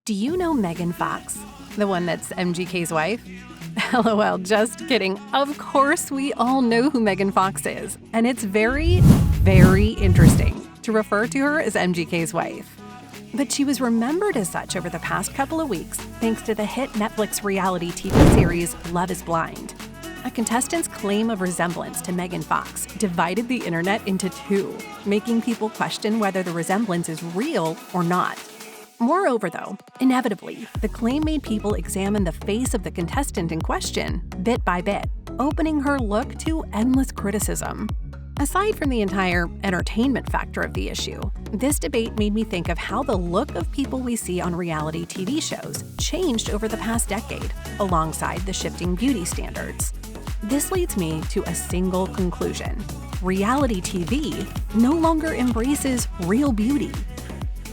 Do you know Megan Fox, the one that's MGK's wife? LOL, just kidding. Of course, we all know who Megan Fox is, and it's very, very interesting to refer to her as MGK's wife. But she was remembered as such over the past couple of weeks thanks to the hit Netflix reality TV series Love is Blind. A contestant's claim of resemblance to Megan Fox divided the internet into two, making people question whether the resemblance is real or not. Moreover, though, inevitably, the claim made people examine the face of the contestant in question, bit by bit, opening her look to endless criticism. Aside from the entire entertainment factor of the issue, this debate made me think of how the look of people we see on reality TV shows changed over the past decade, alongside the shifting beauty standards. This leads me to a single conclusion. Reality TV no longer embraces real beauty.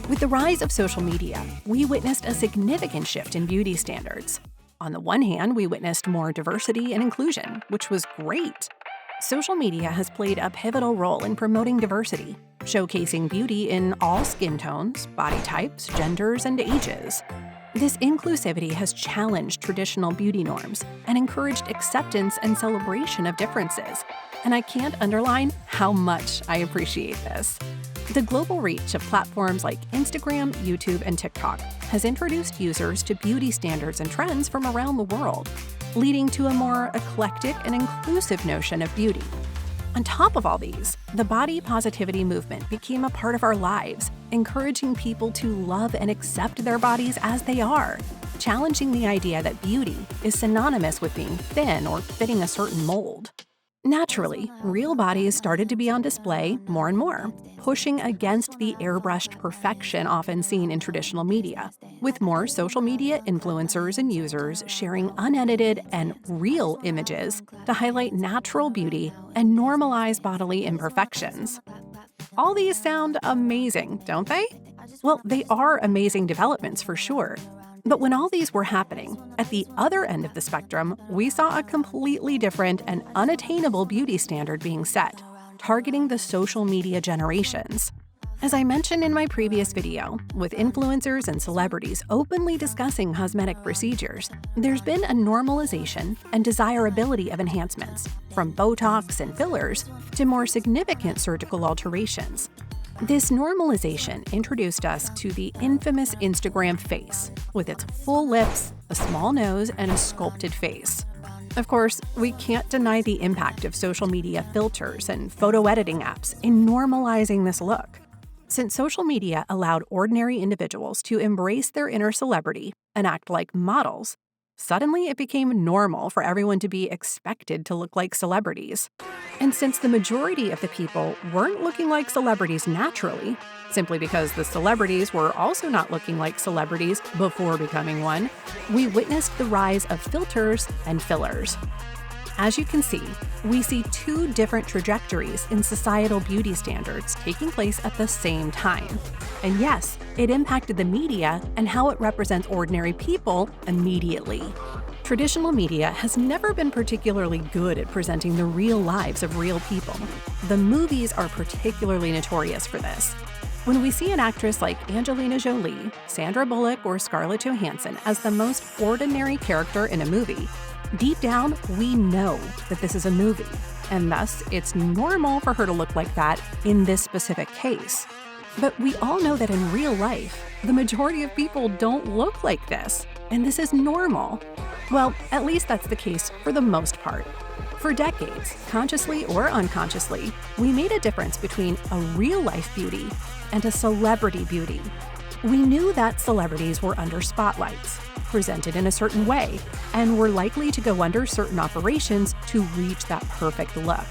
With the rise of social media, we witnessed a significant shift in beauty standards. On the one hand, we witnessed more diversity and inclusion, which was great. Social media has played a pivotal role in promoting diversity, showcasing beauty in all skin tones, body types, genders, and ages. This inclusivity has challenged traditional beauty norms and encouraged acceptance and celebration of differences. And I can't underline how much I appreciate this. The global reach of platforms like Instagram, YouTube, and TikTok has introduced users to beauty standards and trends from around the world, leading to a more eclectic and inclusive notion of beauty. On top of all these, the body positivity movement became a part of our lives, encouraging people to love and accept their bodies as they are, challenging the idea that beauty is synonymous with being thin or fitting a certain mold. Naturally, real bodies started to be on display more and more, pushing against the airbrushed perfection often seen in traditional media, with more social media influencers and users sharing unedited and real images to highlight natural beauty and normalize bodily imperfections. All these sound amazing, don't they? Well, they are amazing developments for sure. But when all these were happening, at the other end of the spectrum, we saw a completely different and unattainable beauty standard being set, targeting the social media generations. As I mentioned in my previous video, with influencers and celebrities openly discussing cosmetic procedures, there's been a normalization and desirability of enhancements, from Botox and fillers to more significant surgical alterations. This normalization introduced us to the infamous Instagram face, with its full lips, a small nose, and a sculpted face. Of course, we can't deny the impact of social media filters and photo editing apps in normalizing this look. Since social media allowed ordinary individuals to embrace their inner celebrity and act like models, suddenly it became normal for everyone to be expected to look like celebrities. And since the majority of the people weren't looking like celebrities naturally, simply because the celebrities were also not looking like celebrities before becoming one, we witnessed the rise of filters and fillers. As you can see, we see two different trajectories in societal beauty standards taking place at the same time. And yes, it impacted the media and how it represents ordinary people immediately. Traditional media has never been particularly good at presenting the real lives of real people. The movies are particularly notorious for this. When we see an actress like Angelina Jolie, Sandra Bullock, or Scarlett Johansson as the most ordinary character in a movie, deep down, we know that this is a movie, and thus it's normal for her to look like that in this specific case. But we all know that in real life, the majority of people don't look like this, and this is normal. Well, at least that's the case for the most part. For decades, consciously or unconsciously, we made a difference between a real-life beauty and a celebrity beauty. We knew that celebrities were under spotlights, presented in a certain way, and were likely to go under certain operations to reach that perfect look.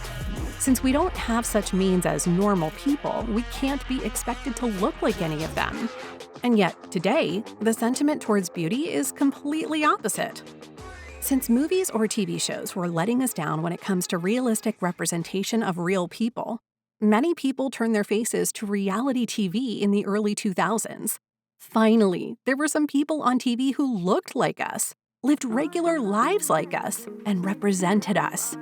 Since we don't have such means as normal people, we can't be expected to look like any of them. And yet, today, the sentiment towards beauty is completely opposite. Since movies or TV shows were letting us down when it comes to realistic representation of real people, many people turned their faces to reality TV in the early 2000s. Finally, there were some people on TV who looked like us, lived regular lives like us, and represented us.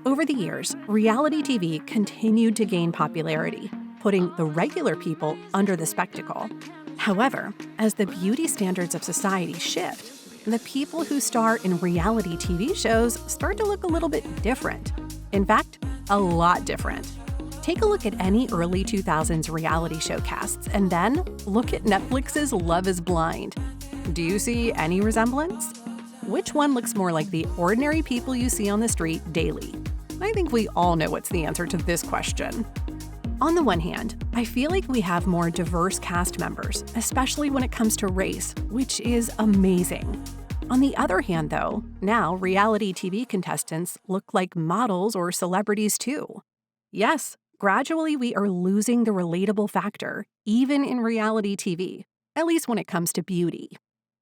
Over the years, reality TV continued to gain popularity, putting the regular people under the spectacle. However, as the beauty standards of society shift, the people who star in reality TV shows start to look a little bit different. In fact, a lot different. Take a look at any early 2000s reality show casts and then look at Netflix's Love is Blind. Do you see any resemblance? Which one looks more like the ordinary people you see on the street daily? I think we all know what's the answer to this question. On the one hand, I feel like we have more diverse cast members, especially when it comes to race, which is amazing. On the other hand, though, now reality TV contestants look like models or celebrities too. Yes, gradually we are losing the relatable factor, even in reality TV, at least when it comes to beauty.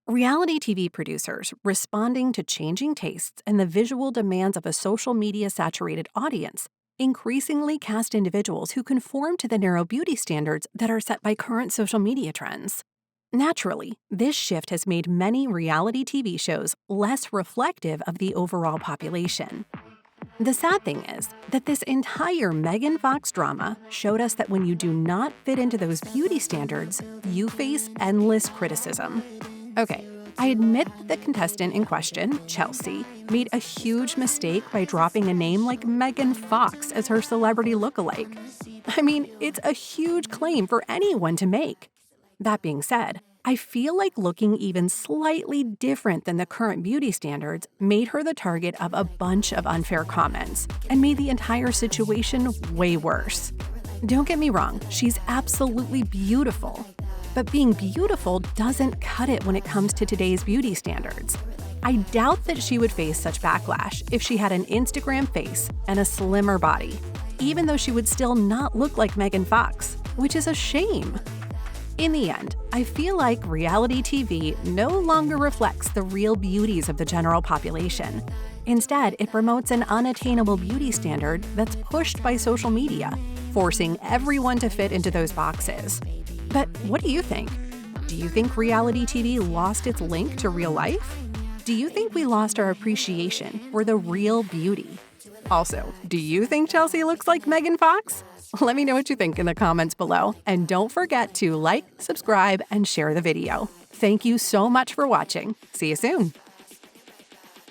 Reality TV producers, responding to changing tastes and the visual demands of a social media-saturated audience, increasingly cast individuals who conform to the narrow beauty standards that are set by current social media trends. Naturally, this shift has made many reality TV shows less reflective of the overall population. The sad thing is that this entire Megan Fox drama showed us that when you do not fit into those beauty standards, you face endless criticism. Okay, I admit that the contestant in question, Chelsea, made a huge mistake by dropping a name like Megan Fox as her celebrity lookalike. I mean, it's a huge claim for anyone to make. That being said, I feel like looking even slightly different than the current beauty standards made her the target of a bunch of unfair comments and made the entire situation way worse. Don't get me wrong, she's absolutely beautiful. But being beautiful doesn't cut it when it comes to today's beauty standards. I doubt that she would face such backlash if she had an Instagram face and a slimmer body, even though she would still not look like Megan Fox, which is a shame. In the end, I feel like reality TV no longer reflects the real beauties of the general population. Instead, it promotes an unattainable beauty standard that's pushed by social media, forcing everyone to fit into those boxes. But what do you think? Do you think reality TV lost its link to real life? Do you think we lost our appreciation for the real beauty? Also, do you think Chelsea looks like Megan Fox? Let me know what you think in the comments below, and don't forget to like, subscribe, and share the video. Thank you so much for watching. See you soon!